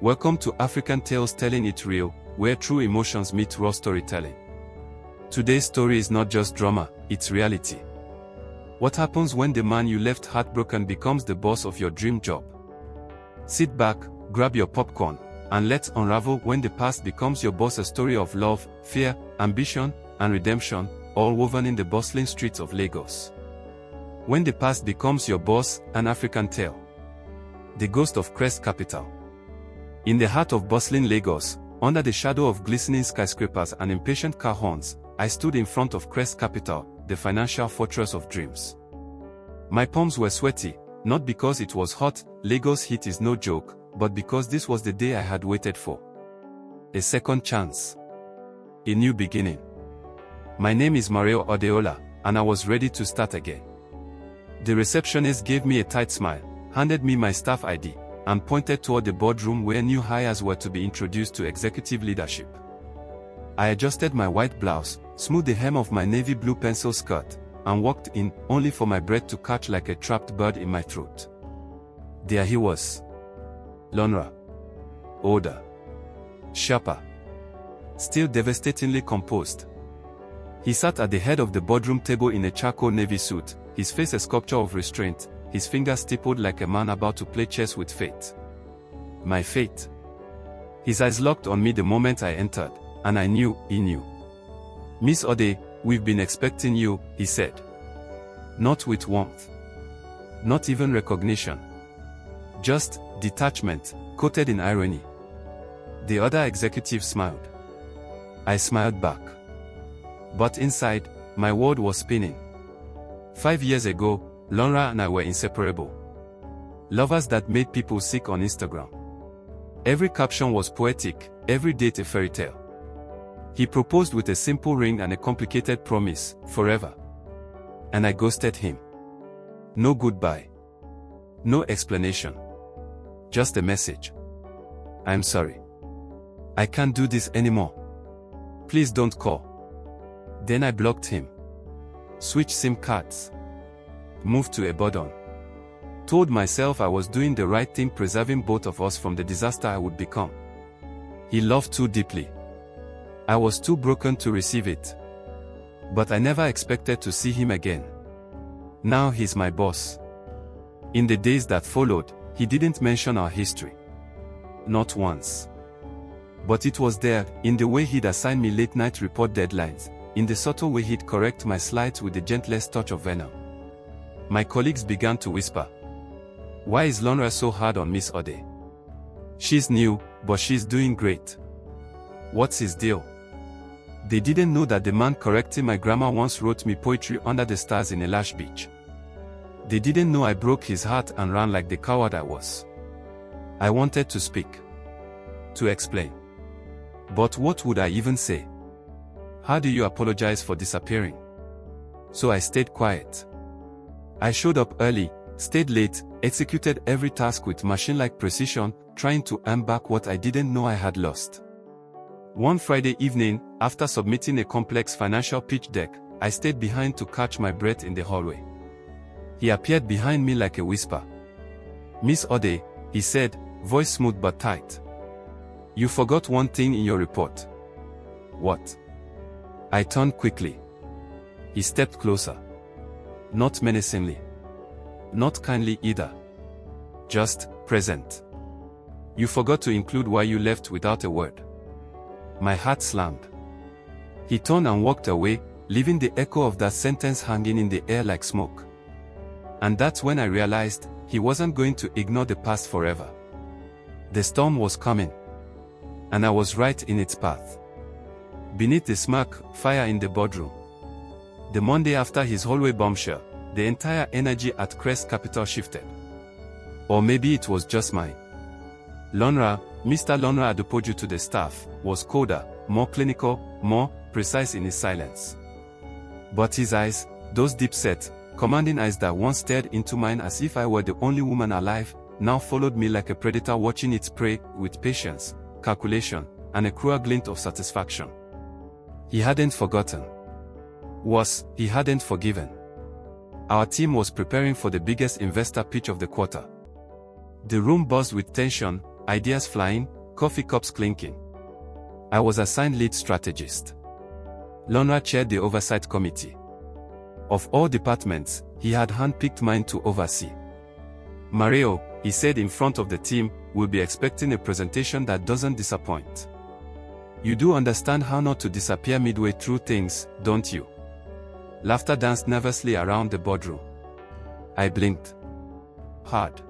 Welcome to African Tales Telling It Real, where true emotions meet raw storytelling. Today's story is not just drama, it's reality. What happens when the man you left heartbroken becomes the boss of your dream job? Sit back, grab your popcorn, and let's unravel when the past becomes your boss, a story of love, fear, ambition, and redemption, all woven in the bustling streets of Lagos. When the past becomes your boss, an African tale. The ghost of Crest Capital. In the heart of bustling Lagos, under the shadow of glistening skyscrapers and impatient car horns, I stood in front of Crest Capital, the financial fortress of dreams. My palms were sweaty, not because it was hot, Lagos heat is no joke, but because this was the day I had waited for. A second chance. A new beginning. My name is Morayo, and I was ready to start again. The receptionist gave me a tight smile, handed me my staff ID, and pointed toward the boardroom where new hires were to be introduced to executive leadership. I adjusted my white blouse, smoothed the hem of my navy blue pencil skirt, and walked in, only for my breath to catch like a trapped bird in my throat. There he was. Lanre. Older. Sharper. Still devastatingly composed. He sat at the head of the boardroom table in a charcoal navy suit, his face a sculpture of restraint, his fingers stippled like a man about to play chess with fate. My fate. His eyes locked on me the moment I entered, and I knew he knew. "Miss Ode, we've been expecting you," he said. Not with warmth. Not even recognition. Just detachment, coated in irony. The other executive smiled. I smiled back. But inside, my world was spinning. 5 years ago, Lanre and I were inseparable. Lovers that made people sick on Instagram. Every caption was poetic, every date a fairy tale. He proposed with a simple ring and a complicated promise, forever. And I ghosted him. No goodbye. No explanation. Just a message. "I'm sorry. I can't do this anymore. Please don't call." Then I blocked him. Switched SIM cards. Moved to Ibadan. Told myself I was doing the right thing, preserving both of us from the disaster I would become. He loved too deeply. I was too broken to receive it. But I never expected to see him again. Now he's my boss. In the days that followed, he didn't mention our history. Not once. But it was there, in the way he'd assign me late-night report deadlines, in the subtle way he'd correct my slides with the gentlest touch of venom. My colleagues began to whisper. "Why is Lanre so hard on Miss Ode? She's new, but she's doing great. What's his deal?" They didn't know that the man correcting my grammar once wrote me poetry under the stars in a lush beach. They didn't know I broke his heart and ran like the coward I was. I wanted to speak. To explain. But what would I even say? How do you apologize for disappearing? So I stayed quiet. I showed up early, stayed late, executed every task with machine-like precision, trying to earn back what I didn't know I had lost. One Friday evening, after submitting a complex financial pitch deck, I stayed behind to catch my breath in the hallway. He appeared behind me like a whisper. "Miss Ode," he said, voice smooth but tight. "You forgot one thing in your report." "What?" I turned quickly. He stepped closer. Not menacingly. Not kindly either. Just present. "You forgot to include why you left without a word." My heart slammed. He turned and walked away, leaving the echo of that sentence hanging in the air like smoke. And that's when I realized he wasn't going to ignore the past forever. The storm was coming. And I was right in its path. Beneath the smoke, fire in the boardroom. The Monday after his hallway bombshell, the entire energy at Crest Capital shifted. Or maybe it was just mine. Lanre, Mr. Lanre Adepoju to the staff, was colder, more clinical, more precise in his silence. But his eyes, those deep-set, commanding eyes that once stared into mine as if I were the only woman alive, now followed me like a predator watching its prey, with patience, calculation, and a cruel glint of satisfaction. He hadn't forgotten. Worse, he hadn't forgiven. Our team was preparing for the biggest investor pitch of the quarter. The room buzzed with tension, ideas flying, coffee cups clinking. I was assigned lead strategist. Lanre chaired the oversight committee. Of all departments, he had handpicked mine to oversee. Morayo, he said in front of the team, will be expecting a presentation that doesn't disappoint. You do understand how not to disappear midway through things, don't you? Laughter danced nervously around the boardroom. I blinked hard.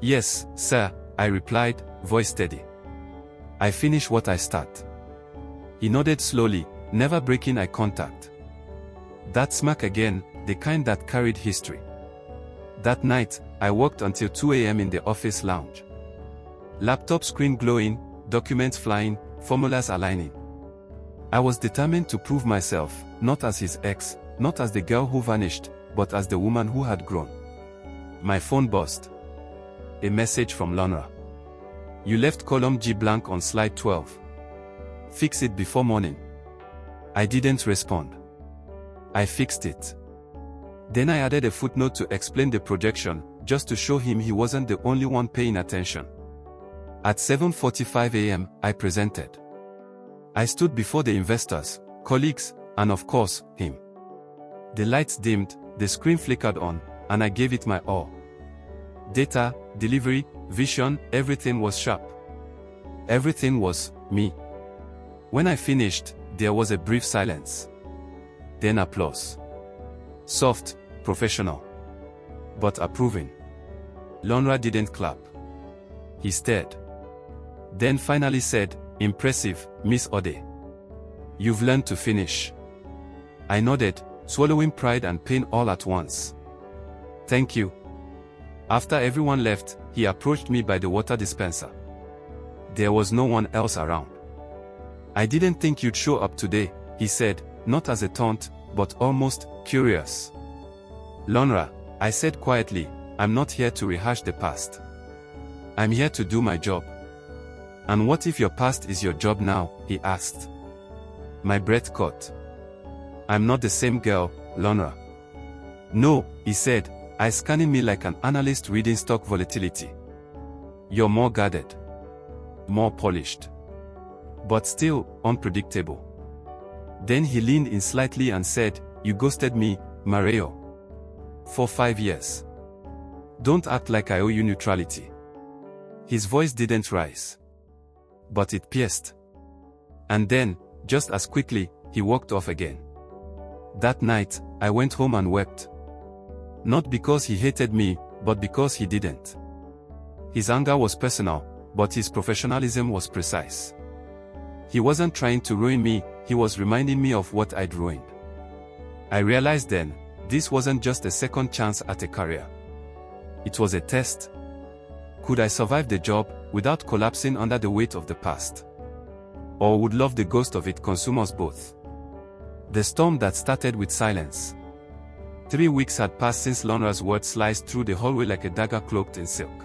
Yes, sir, I replied, voice steady. I finish what I start. He nodded slowly, never breaking eye contact. That smirk again, the kind that carried history. That night, I worked until 2 a.m. in the office lounge. Laptop screen glowing, documents flying, formulas aligning. I was determined to prove myself, not as his ex, not as the girl who vanished, but as the woman who had grown. My phone buzzed. A message from Lanre. You left column G blank on slide 12. Fix it before morning. I didn't respond. I fixed it. Then I added a footnote to explain the projection, just to show him he wasn't the only one paying attention. At 7:45 a.m., I presented. I stood before the investors, colleagues, and of course, him. The lights dimmed, the screen flickered on, and I gave it my all. Data, delivery, vision, everything was sharp. Everything was me. When I finished, there was a brief silence. Then applause. Soft, professional. But approving. Lanre didn't clap. He stared. Then finally said, impressive, Miss Ode. You've learned to finish. I nodded, swallowing pride and pain all at once. Thank you. After everyone left, he approached me by the water dispenser. There was no one else around. I didn't think you'd show up today, he said, not as a taunt, but almost curious. Lanre, I said quietly, I'm not here to rehash the past. I'm here to do my job. And what if your past is your job now, he asked. My breath caught. I'm not the same girl, Lanre. No, he said, eyes scanning me like an analyst reading stock volatility. You're more guarded. More polished. But still, unpredictable. Then he leaned in slightly and said, you ghosted me, Morayo. For 5 years. Don't act like I owe you neutrality. His voice didn't rise. But it pierced. And then, just as quickly, he walked off again. That night, I went home and wept. Not because he hated me, but because he didn't. His anger was personal, but his professionalism was precise. He wasn't trying to ruin me, he was reminding me of what I'd ruined. I realized then, this wasn't just a second chance at a career. It was a test. Could I survive the job, without collapsing under the weight of the past? Or would love the ghost of it consume us both? The storm that started with silence. 3 weeks had passed since Lanre's words sliced through the hallway like a dagger cloaked in silk.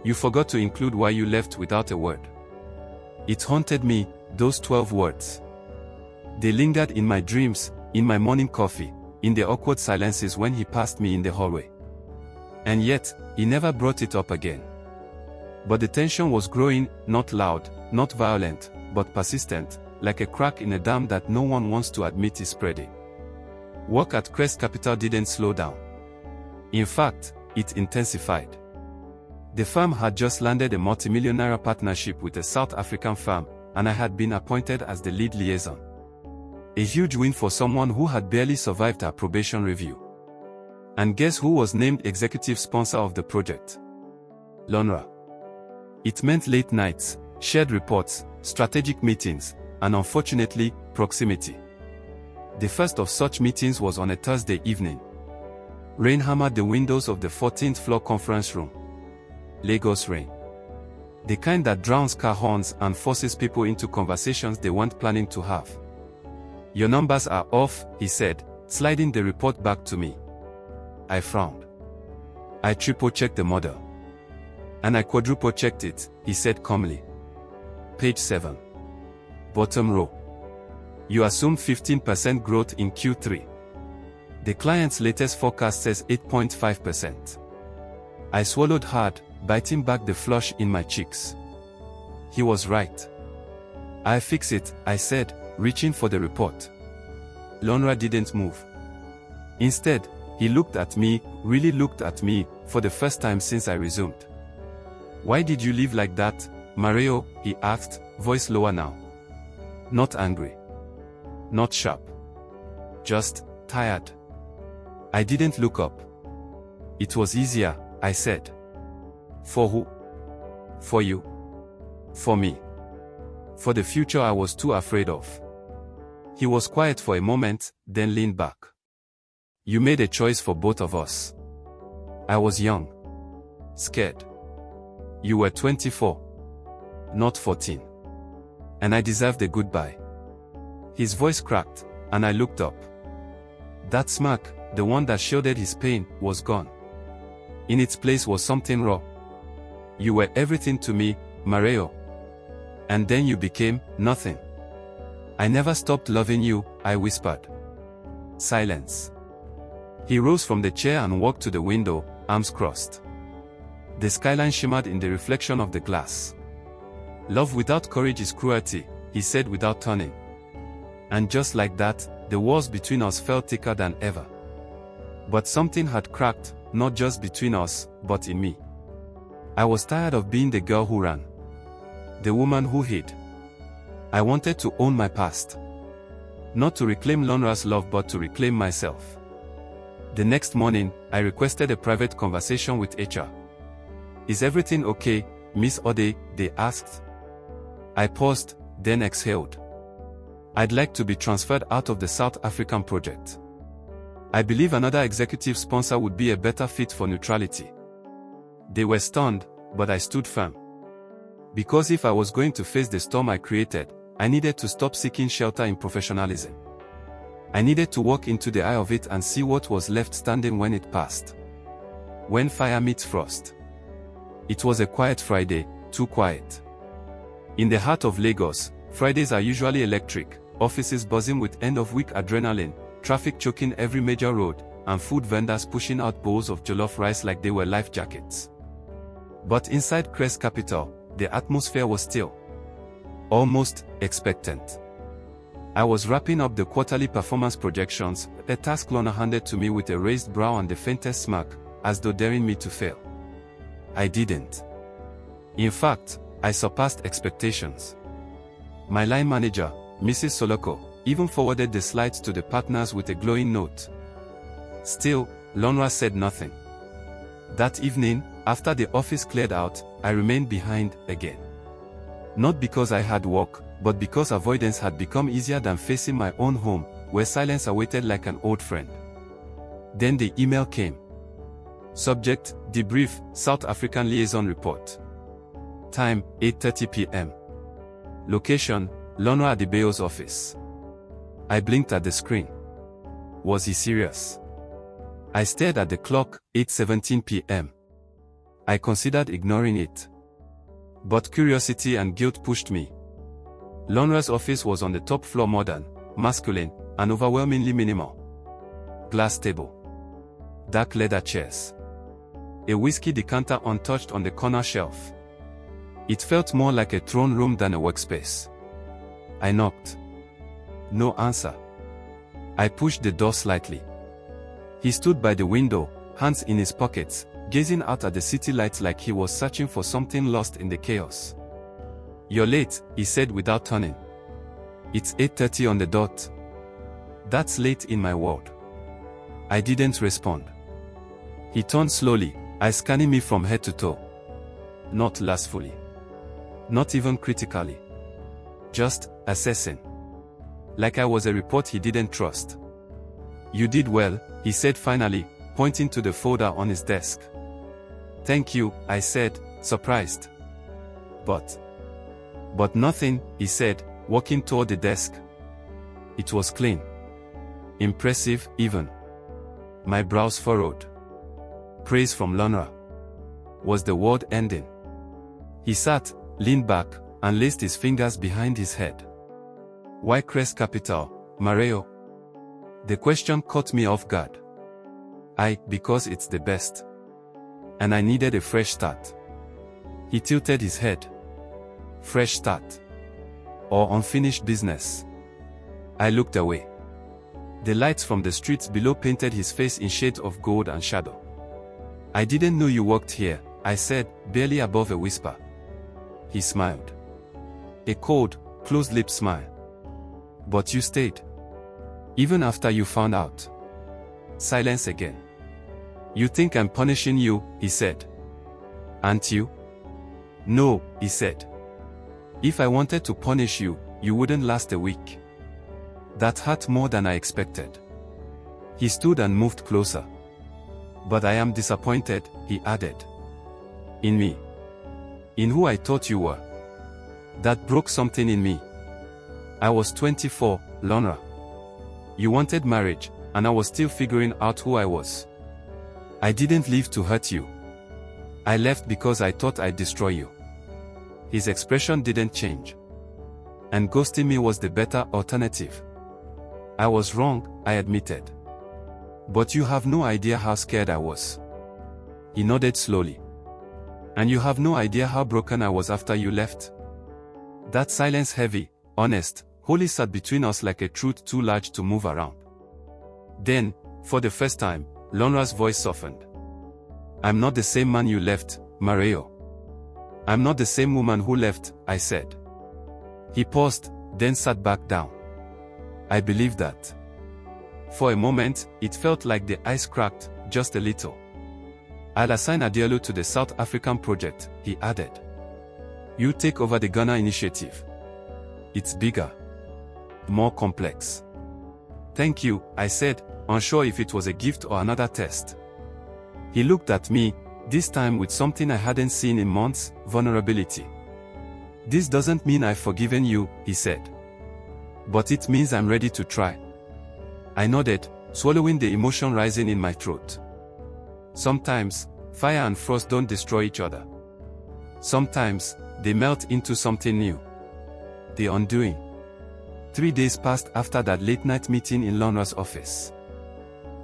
You forgot to include why you left without a word. It haunted me, those 12 words. They lingered in my dreams, in my morning coffee, in the awkward silences when he passed me in the hallway. And yet, he never brought it up again. But the tension was growing, not loud, not violent, but persistent, like a crack in a dam that no one wants to admit is spreading. Work at Crest Capital didn't slow down. In fact, it intensified. The firm had just landed a multimillionaire partnership with a South African firm, and I had been appointed as the lead liaison. A huge win for someone who had barely survived a probation review. And guess who was named executive sponsor of the project? Lanre. It meant late nights, shared reports, strategic meetings, and unfortunately, proximity. The first of such meetings was on a Thursday evening. Rain hammered the windows of the 14th floor conference room. Lagos rain. The kind that drowns car horns and forces people into conversations they weren't planning to have. Your numbers are off, he said, sliding the report back to me. I frowned. I triple-checked the model. And I quadruple-checked it, he said calmly. Page 7. Bottom row. You assume 15% growth in Q3. The client's latest forecast says 8.5%. I swallowed hard, biting back the flush in my cheeks. He was right. "I'll fix it," I said, reaching for the report. Lanre didn't move. Instead, he looked at me, really looked at me, for the first time since I resumed. "Why did you leave like that, Morayo?" he asked, voice lower now. Not angry. Not sharp. Just tired. I didn't look up. "It was easier," I said. "For who?" "For you. For me. For the future I was too afraid of." He was quiet for a moment, then leaned back. "You made a choice for both of us. I was young. Scared. You were 24. Not 14. And I deserved a goodbye." His voice cracked, and I looked up. That smirk, the one that shielded his pain, was gone. In its place was something raw. "You were everything to me, Morayo. And then you became nothing." "I never stopped loving you," I whispered. Silence. He rose from the chair and walked to the window, arms crossed. The skyline shimmered in the reflection of the glass. "Love without courage is cruelty," he said without turning. And just like that, the walls between us felt thicker than ever. But something had cracked, not just between us, but in me. I was tired of being the girl who ran. The woman who hid. I wanted to own my past. Not to reclaim Lanre's love but to reclaim myself. The next morning, I requested a private conversation with HR. "Is everything okay, Miss Ode?" they asked. I paused, then exhaled. "I'd like to be transferred out of the South African project. I believe another executive sponsor would be a better fit for neutrality." They were stunned, but I stood firm. Because if I was going to face the storm I created, I needed to stop seeking shelter in professionalism. I needed to walk into the eye of it and see what was left standing when it passed. When fire meets frost. It was a quiet Friday, too quiet. In the heart of Lagos, Fridays are usually electric, offices buzzing with end-of-week adrenaline, traffic choking every major road, and food vendors pushing out bowls of jollof rice like they were life jackets. But inside Crest Capital, the atmosphere was still. Almost expectant. I was wrapping up the quarterly performance projections, a task Lanre handed to me with a raised brow and the faintest smirk, as though daring me to fail. I didn't. In fact, I surpassed expectations. My line manager, Mrs. Soloko, even forwarded the slides to the partners with a glowing note. Still, Lanre said nothing. That evening, after the office cleared out, I remained behind again. Not because I had work, but because avoidance had become easier than facing my own home, where silence awaited like an old friend. Then the email came. Subject, debrief, South African Liaison Report. Time, 8:30 p.m. Location, Lanre Adebayo's office. I blinked at the screen. Was he serious? I stared at the clock, 8:17 p.m. I considered ignoring it. But curiosity and guilt pushed me. Lanre's office was on the top floor, modern, masculine, and overwhelmingly minimal. Glass table. Dark leather chairs. A whiskey decanter untouched on the corner shelf. It felt more like a throne room than a workspace. I knocked. No answer. I pushed the door slightly. He stood by the window, hands in his pockets, gazing out at the city lights like he was searching for something lost in the chaos. "You're late," he said without turning. "It's 8:30 on the dot." That's late in my world. I didn't respond. He turned slowly, eyes scanning me from head to toe. Not lustfully. Not even critically. Just assessing. Like I was a report he didn't trust. "You did well," he said finally, pointing to the folder on his desk. "Thank you," I said, surprised. But nothing," he said, walking toward the desk. It was clean. Impressive, even. My brows furrowed. Praise from Lanre. Was the word ending? He sat, leaned back, and laced his fingers behind his head. "Why Crest Capital, Morayo?" The question caught me off guard. Because it's the best. And I needed a fresh start. He tilted his head. Fresh start. Or unfinished business. I looked away. The lights from the streets below painted his face in shades of gold and shadow. I didn't know you worked here, I said, barely above a whisper. He smiled. A cold, closed-lipped smile. But you stayed. Even after you found out. Silence again. You think I'm punishing you, he said. Aren't you? No, he said. If I wanted to punish you, you wouldn't last a week. That hurt more than I expected. He stood and moved closer. But I am disappointed, he added. In me. In who I thought you were. That broke something in me. I was 24, Lanre. You wanted marriage, and I was still figuring out who I was. I didn't leave to hurt you. I left because I thought I'd destroy you. His expression didn't change. And ghosting me was the better alternative. I was wrong, I admitted. But you have no idea how scared I was. He nodded slowly. And you have no idea how broken I was after you left. That silence, heavy, honest, wholly sat between us like a truth too large to move around. Then, for the first time, Lanre's voice softened. I'm not the same man you left, Morayo. I'm not the same woman who left, I said. He paused, then sat back down. I believe that. For a moment, it felt like the ice cracked, just a little. I'll assign Adiolo to the South African project, he added. You take over the Ghana initiative. It's bigger. More complex. Thank you, I said, unsure if it was a gift or another test. He looked at me, this time with something I hadn't seen in months, vulnerability. This doesn't mean I've forgiven you, he said. But it means I'm ready to try. I nodded, swallowing the emotion rising in my throat. Sometimes, fire and frost don't destroy each other. Sometimes, they melt into something new. The undoing. 3 days passed after that late-night meeting in Lanre's office.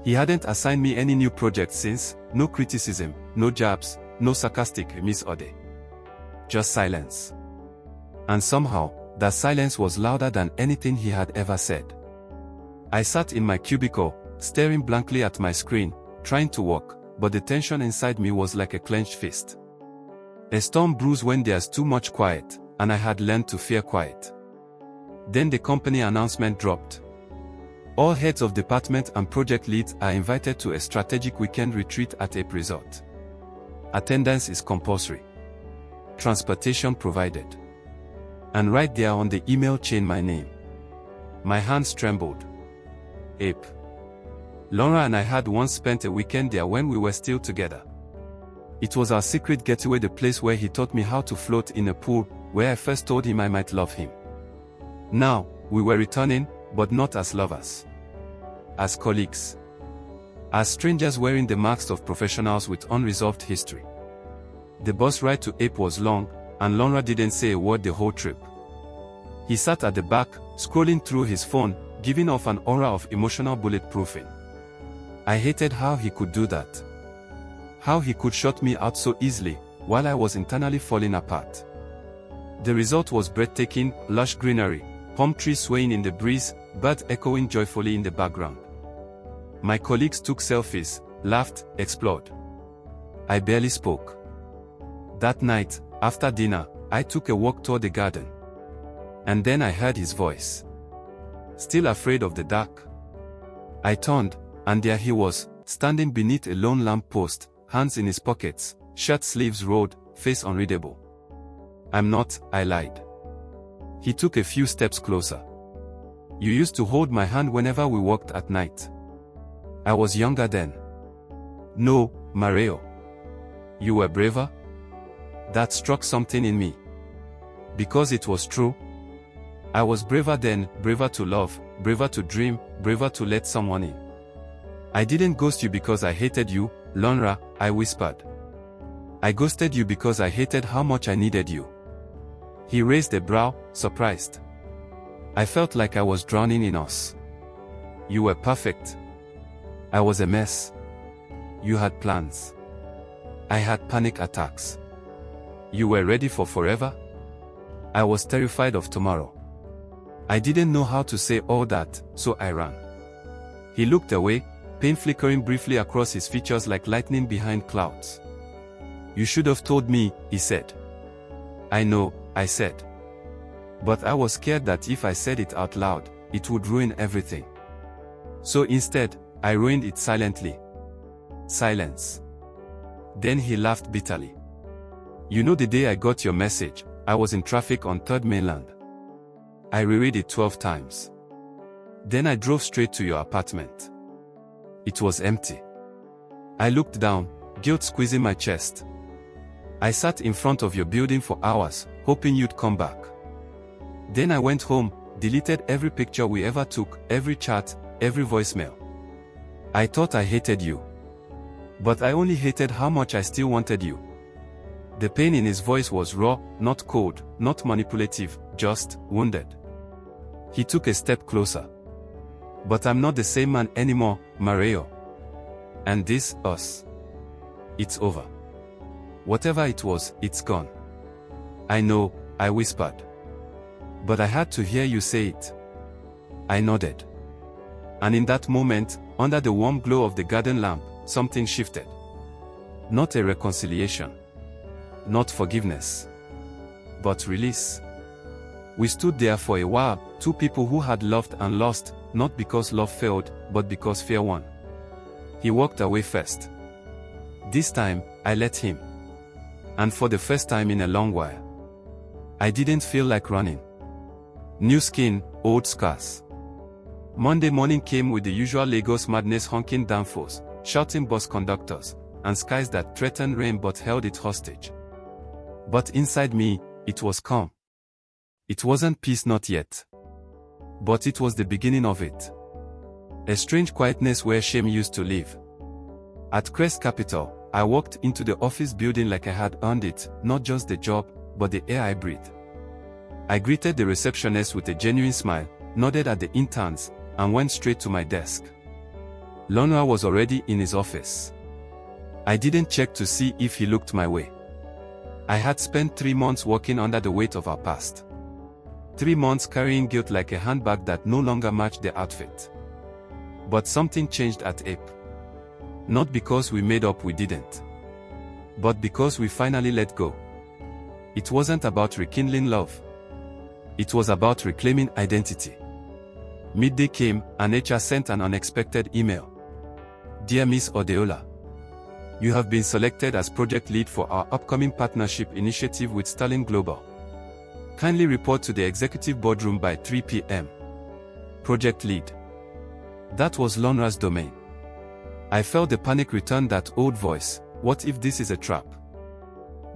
He hadn't assigned me any new projects since, no criticism, no jabs, no sarcastic Miss Ode. Just silence. And somehow, that silence was louder than anything he had ever said. I sat in my cubicle, staring blankly at my screen, trying to work, but the tension inside me was like a clenched fist. A storm brews when there's too much quiet, and I had learned to fear quiet. Then the company announcement dropped. All heads of department and project leads are invited to a strategic weekend retreat at a resort. Attendance is compulsory. Transportation provided. And right there on the email chain my name. My hands trembled. Ape. Lanre and I had once spent a weekend there when we were still together. It was our secret getaway, the place where he taught me how to float in a pool, where I first told him I might love him. Now, we were returning, but not as lovers. As colleagues. As strangers wearing the masks of professionals with unresolved history. The bus ride to Ape was long, and Lanre didn't say a word the whole trip. He sat at the back, scrolling through his phone, giving off an aura of emotional bulletproofing. I hated how he could do that. How he could shut me out so easily, while I was internally falling apart. The result was breathtaking, lush greenery, palm trees swaying in the breeze, birds echoing joyfully in the background. My colleagues took selfies, laughed, explored. I barely spoke. That night, after dinner, I took a walk toward the garden. And then I heard his voice. Still afraid of the dark? I turned, and there he was, standing beneath a lone lamp post, hands in his pockets, shirt sleeves rolled, face unreadable. I'm not, I lied. He took a few steps closer. You used to hold my hand whenever we walked at night. I was younger then. No, Morayo. You were braver? That struck something in me. Because it was true. I was braver then, braver to love, braver to dream, braver to let someone in. I didn't ghost you because I hated you, Lanre, I whispered. I ghosted you because I hated how much I needed you. He raised a brow, surprised. I felt like I was drowning in us. You were perfect. I was a mess. You had plans. I had panic attacks. You were ready for forever? I was terrified of tomorrow. I didn't know how to say all that, so I ran. He looked away, pain flickering briefly across his features like lightning behind clouds. You should have told me, he said. I know, I said. But I was scared that if I said it out loud, it would ruin everything. So instead, I ruined it silently. Silence. Then he laughed bitterly. You know, the day I got your message, I was in traffic on 3rd Mainland. I reread it 12 times. Then I drove straight to your apartment. It was empty. I looked down, guilt squeezing my chest. I sat in front of your building for hours, hoping you'd come back. Then I went home, deleted every picture we ever took, every chat, every voicemail. I thought I hated you. But I only hated how much I still wanted you. The pain in his voice was raw, not cold, not manipulative, just wounded. He took a step closer. But I'm not the same man anymore, Morayo. And this, us. It's over. Whatever it was, it's gone. I know, I whispered. But I had to hear you say it. I nodded. And in that moment, under the warm glow of the garden lamp, something shifted. Not a reconciliation. Not forgiveness. But release. We stood there for a while, two people who had loved and lost, not because love failed, but because fear won. He walked away first. This time, I let him. And for the first time in a long while, I didn't feel like running. New skin, old scars. Monday morning came with the usual Lagos madness, honking downforce, shouting bus conductors, and skies that threatened rain but held it hostage. But inside me, it was calm. It wasn't peace, not yet. But it was the beginning of it. A strange quietness where shame used to live. At Crest Capital, I walked into the office building like I had earned it, not just the job, but the air I breathed. I greeted the receptionist with a genuine smile, nodded at the interns, and went straight to my desk. Lanre was already in his office. I didn't check to see if he looked my way. I had spent 3 months walking under the weight of our past. 3 months carrying guilt like a handbag that no longer matched the outfit. But something changed at Ape. Not because we made up, we didn't. But because we finally let go. It wasn't about rekindling love. It was about reclaiming identity. Midday came, and HR sent an unexpected email. Dear Miss Odeola, you have been selected as project lead for our upcoming partnership initiative with Sterling Global. Kindly report to the executive boardroom by 3 p.m. Project lead. That was Lanre's domain. I felt the panic return, that old voice, what if this is a trap?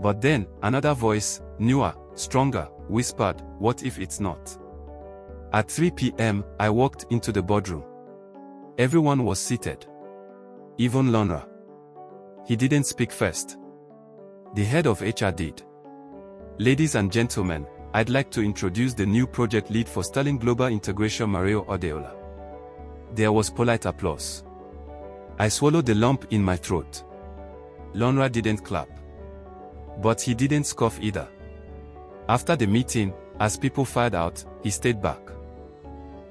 But then, another voice, newer, stronger, whispered, what if it's not? At 3 p.m., I walked into the boardroom. Everyone was seated. Even Lanre. He didn't speak first. The head of HR did. Ladies and gentlemen, I'd like to introduce the new project lead for Sterling Global Integration, Morayo Odeola. There was polite applause. I swallowed the lump in my throat. Lanre didn't clap. But he didn't scoff either. After the meeting, as people filed out, he stayed back.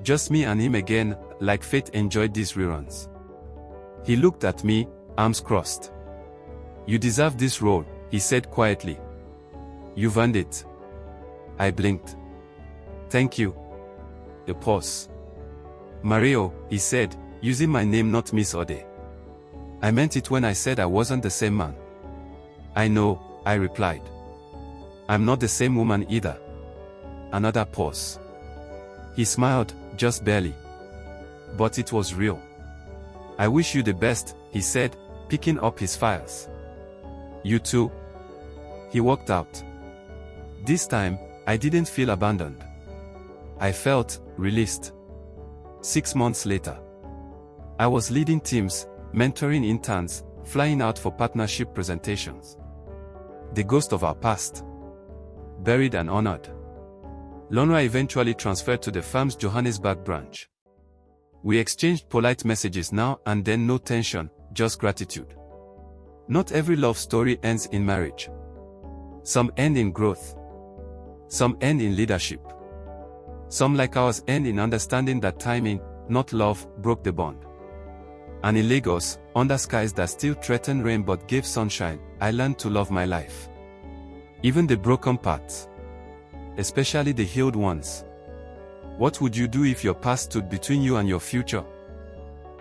Just me and him again, like fate enjoyed these reruns. He looked at me, arms crossed. You deserve this role, he said quietly. You've earned it. I blinked. Thank you. A pause. Morayo, he said, using my name, not Miss Ode. I meant it when I said I wasn't the same man. I know, I replied. I'm not the same woman either. Another pause. He smiled, just barely. But it was real. I wish you the best, he said, picking up his files. You too. He walked out. This time, I didn't feel abandoned. I felt released. 6 months later, I was leading teams, mentoring interns, flying out for partnership presentations. The ghost of our past. Buried and honored. Lanre eventually transferred to the firm's Johannesburg branch. We exchanged polite messages now and then, no tension, just gratitude. Not every love story ends in marriage. Some end in growth. Some end in leadership. Some like ours end in understanding that timing, not love, broke the bond. And in Lagos, under skies that still threaten rain but gave sunshine, I learned to love my life. Even the broken parts. Especially the healed ones. What would you do if your past stood between you and your future?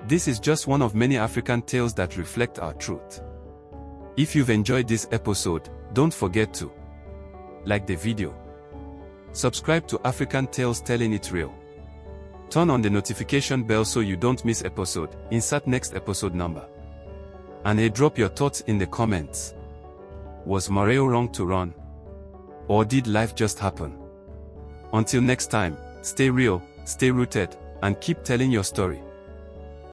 This is just one of many African tales that reflect our truth. If you've enjoyed this episode, don't forget to like the video. Subscribe to African Tales Telling It Real. Turn on the notification bell so you don't miss episode, insert next episode number. And drop your thoughts in the comments. Was Morayo wrong to run? Or did life just happen? Until next time, stay real, stay rooted, and keep telling your story.